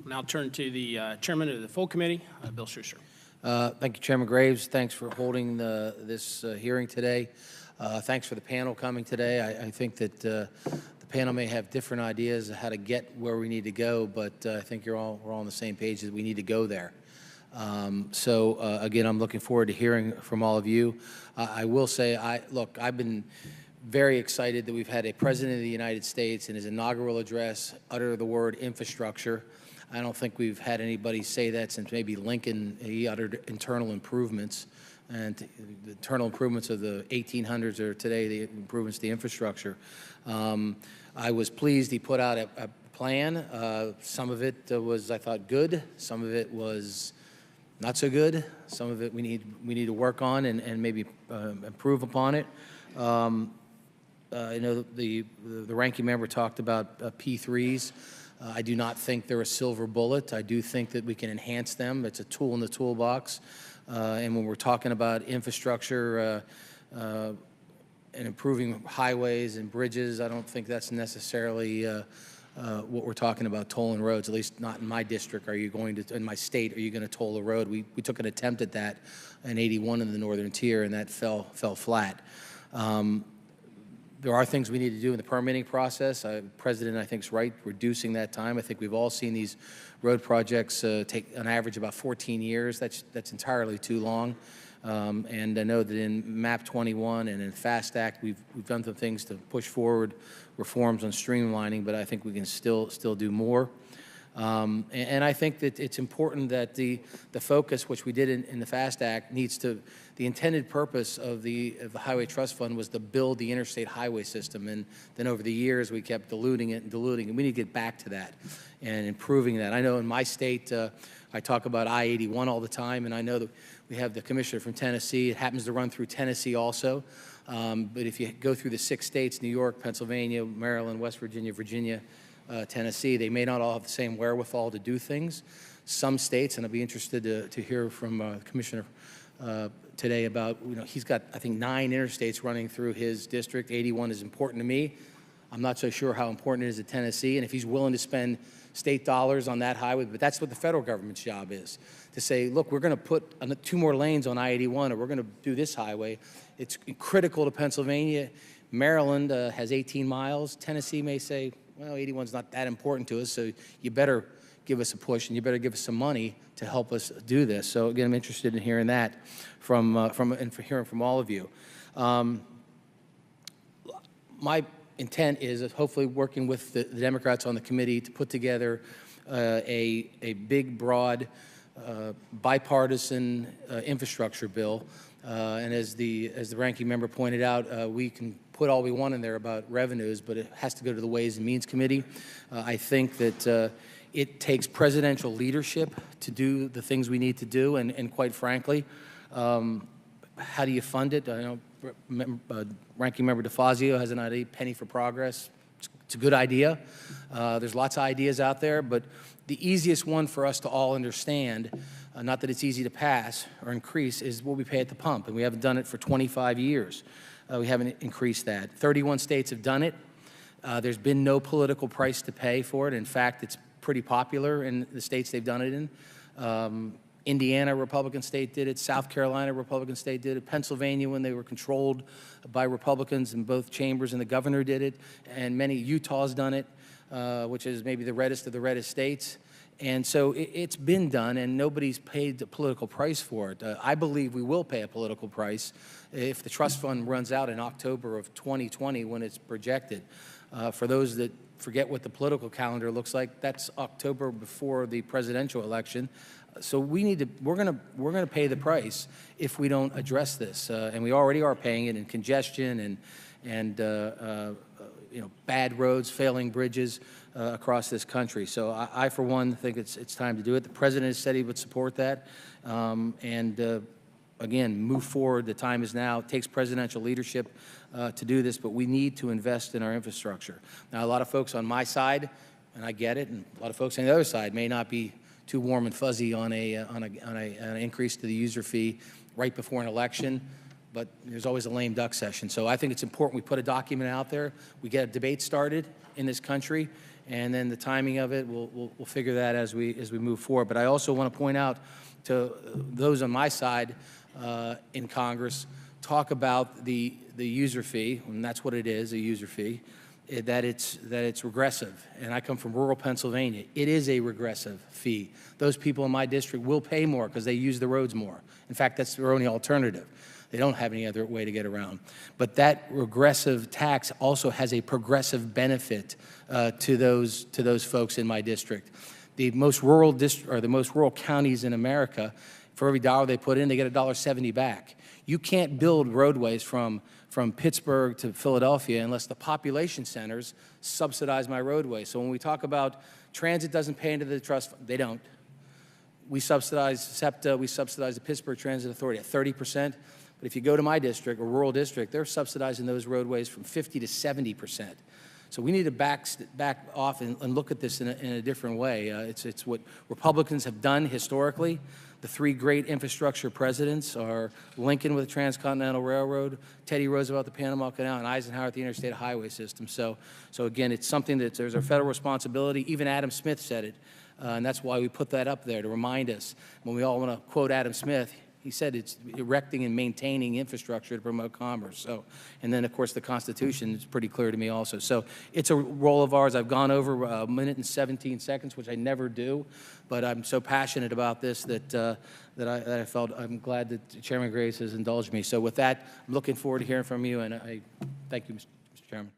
Now turn to the chairman of the full committee, Bill Shuster. Thank you, Chairman Graves. Thanks for holding this hearing today. Thanks for the panel coming today. I think that the panel may have different ideas of how to get where we need to go, but I think we're all on the same page that we need to go there. Again, I'm looking forward to hearing from all of you. I will say, I've been very excited that we've had a President of the United States in his inaugural address utter the word infrastructure. I don't think we've had anybody say that since maybe Lincoln. He uttered internal improvements, and the internal improvements of the 1800s are today the improvements to the infrastructure. I was pleased he put out a plan. Some of it was, I thought, good. Some of it was not so good. Some of it we need to work on and maybe improve upon it. I know the ranking member talked about P3s. I do not think they're a silver bullet. I do think that we can enhance them. It's a tool in the toolbox. And when we're talking about infrastructure and improving highways and bridges, I don't think that's necessarily what we're talking about, tolling roads, at least not in my district. Are you going to, in my state, are you going to toll a road? We took an attempt at that in 81 in the northern tier, and that fell flat. There are things we need to do in the permitting process. The President, I think, is right, reducing that time. I think we've all seen these road projects take on average about 14 years. That's entirely too long. And I know that in MAP 21 and in FAST Act, we've done some things to push forward reforms on streamlining, but I think we can still do more. And I think that it's important that the focus, which we did in the FAST Act, needs to, the intended purpose of the Highway Trust Fund was to build the interstate highway system, and then over the years we kept diluting it, and we need to get back to that and improving that. I know in my state, I talk about I-81 all the time, and I know that we have the commissioner from Tennessee. It happens to run through Tennessee also, but if you go through the 6 states, New York, Pennsylvania, Maryland, West Virginia, Virginia, Tennessee, they may not all have the same wherewithal to do things. Some states, and I'd be interested to hear from the Commissioner today about, he's got, I think, 9 interstates running through his district. 81 is important to me. I'm not so sure how important it is to Tennessee, and if he's willing to spend state dollars on that highway, but that's what the federal government's job is, to say, look, we're going to put 2 more lanes on I-81, or we're going to do this highway. It's critical to Pennsylvania. Maryland has 18 miles. Tennessee may say, well, 81's not that important to us, so you better give us a push and you better give us some money to help us do this. So again, I'm interested in hearing that from hearing from all of you. My intent is hopefully working with the Democrats on the committee to put together a big, broad, bipartisan infrastructure bill. And as the ranking member pointed out, we can put all we want in there about revenues, but it has to go to the Ways and Means Committee. I think that it takes presidential leadership to do the things we need to do, and quite frankly, how do you fund it? I know Ranking Member DeFazio has an idea, penny for progress. It's a good idea. There's lots of ideas out there, but the easiest one for us to all understand, not that it's easy to pass or increase, is what we pay at the pump, and we haven't done it for 25 years. We haven't increased that. 31 states have done it. There's been no political price to pay for it. In fact, it's pretty popular in the states they've done it in. Indiana, Republican state, did it. South Carolina, Republican state, did it. Pennsylvania, when they were controlled by Republicans in both chambers, and the governor did it. And Utah's done it, which is maybe the reddest of the reddest states. And so it's been done, and nobody's paid the political price for it. I believe we will pay a political price if the trust fund runs out in October of 2020 when it's projected. For those that forget what the political calendar looks like, that's October before the presidential election. So we're gonna pay the price if we don't address this, and we already are paying it in congestion and bad roads, failing bridges across this country. So I, for one, think it's time to do it. The president has said he would support that, again, move forward. The time is now. It takes presidential leadership to do this, but we need to invest in our infrastructure. Now, a lot of folks on my side, and I get it, and a lot of folks on the other side may not be too warm and fuzzy on an increase to the user fee right before an election, but there's always a lame duck session. So I think it's important we put a document out there, we get a debate started in this country, and then the timing of it, we'll figure that as we move forward. But I also want to point out to those on my side in Congress, talk about the user fee, and that's what it is, a user fee, that it's regressive. And I come from rural Pennsylvania. It is a regressive fee. Those people in my district will pay more because they use the roads more. In fact, that's their only alternative. They don't have any other way to get around. But that regressive tax also has a progressive benefit to those folks in my district. The most rural the most rural counties in America, for every dollar they put in, they get $1.70 back. You can't build roadways from Pittsburgh to Philadelphia unless the population centers subsidize my roadway. So when we talk about transit doesn't pay into the trust fund, they don't. We subsidize SEPTA, we subsidize the Pittsburgh Transit Authority at 30%. But if you go to my district, a rural district, they're subsidizing those roadways from 50 to 70%. So we need to back off and look at this in a different way. It's what Republicans have done historically. The three great infrastructure presidents are Lincoln with the Transcontinental Railroad, Teddy Roosevelt, the Panama Canal, and Eisenhower at the Interstate Highway System. So again, it's something that there's a federal responsibility. Even Adam Smith said it, and that's why we put that up there to remind us. When we all want to quote Adam Smith, he said it's erecting and maintaining infrastructure to promote commerce. So, and then, of course, the Constitution is pretty clear to me also. So it's a role of ours. I've gone over a minute and 17 seconds, which I never do, but I'm so passionate about this that I felt I'm glad that Chairman Graves has indulged me. So with that, I'm looking forward to hearing from you, and I thank you, Mr. Chairman.